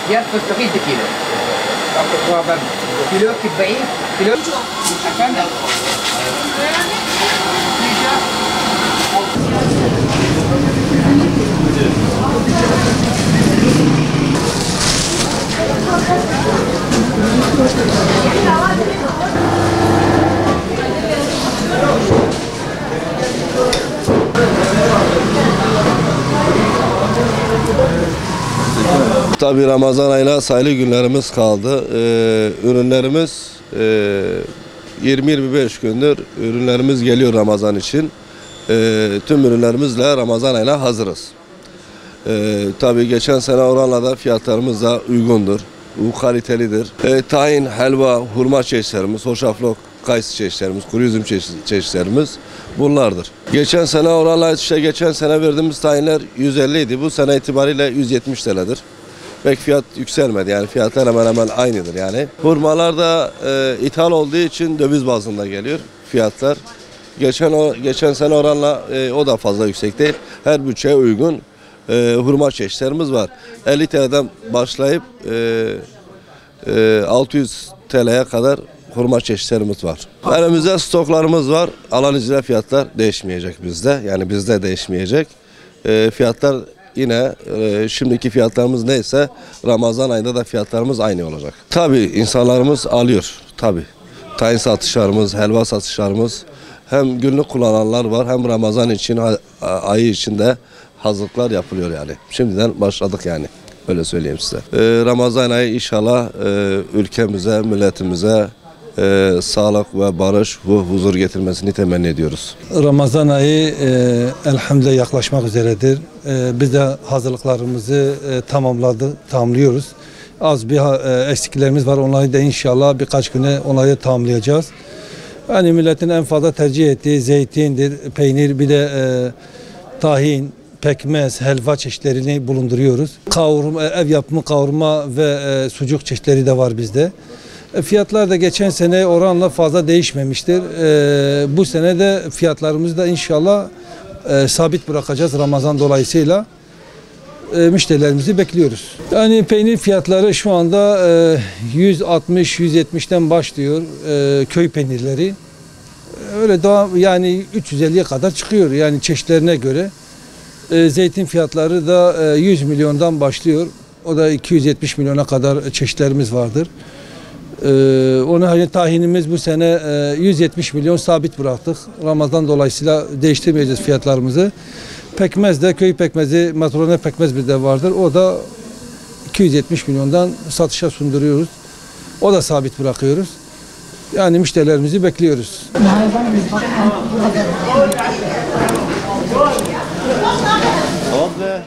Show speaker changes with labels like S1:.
S1: ينقص 20 كيلو. كيلو كبعين كيلو
S2: Tabii Ramazan ayına sayılı günlerimiz kaldı. Ürünlerimiz 20-25 gündür ürünlerimiz geliyor Ramazan için. Tüm ürünlerimizle Ramazan ayına hazırız. Tabii geçen sene oranla da fiyatlarımız da uygundur. Bu kalitelidir. Tahin, helva, hurma çeşitlerimiz, hoşaflık, kayısı çeşitlerimiz, kuru üzüm çeşitlerimiz bunlardır. Geçen sene oranla geçen sene verdiğimiz tahinler 150 idi. Bu sene itibariyle 170 TL'dir. Pek fiyat yükselmedi, yani fiyatlar hemen hemen aynıdır yani. Hurmalar da ithal olduğu için döviz bazında geliyor fiyatlar. Geçen sene oranla o da fazla yüksek değil. Her bütçeye uygun hurma çeşitlerimiz var. 50 TL'den başlayıp 600 TL'ye kadar hurma çeşitlerimiz var. Elimizde stoklarımız var. Alan izniyle fiyatlar değişmeyecek bizde. Yani bizde değişmeyecek. Fiyatlar yine şimdiki fiyatlarımız neyse Ramazan ayında da fiyatlarımız aynı olacak. Tabii insanlarımız alıyor. Tabii. Tayin satışlarımız, helva satışlarımız, hem günlük kullananlar var hem Ramazan için ayı içinde hazırlıklar yapılıyor yani. Şimdiden başladık yani. Öyle söyleyeyim size. Ramazan ayı inşallah ülkemize, milletimize sağlık ve barış ve huzur getirmesini temenni ediyoruz.
S3: Ramazan ayı elhamdülillah yaklaşmak üzeredir. Biz de hazırlıklarımızı tamamlıyoruz. Az bir eksiklerimiz var. Onları da inşallah birkaç güne onları tamamlayacağız. Yani milletin en fazla tercih ettiği zeytindir, peynir, bir de tahin, pekmez, helva çeşitlerini bulunduruyoruz. Kavurma, ev yapımı kavurma ve sucuk çeşitleri de var bizde. Fiyatlar da geçen sene oranla fazla değişmemiştir. Bu sene de fiyatlarımızı da inşallah sabit bırakacağız Ramazan dolayısıyla. Müşterilerimizi bekliyoruz. Yani peynir fiyatları şu anda 160-170'ten başlıyor köy peynirleri. Öyle daha yani 350'ye kadar çıkıyor yani çeşitlerine göre. Zeytin fiyatları da 100 milyondan başlıyor. O da 270 milyona kadar çeşitlerimiz vardır. Onun hani tahinimiz bu sene 170 milyon sabit bıraktık. Ramazan dolayısıyla değiştirmeyeceğiz fiyatlarımızı. Pekmez de köy pekmezi, matrone pekmez bizde vardır. O da 270 milyondan satışa sunduruyoruz. O da sabit bırakıyoruz. Yani müşterilerimizi bekliyoruz.
S4: Tamam be.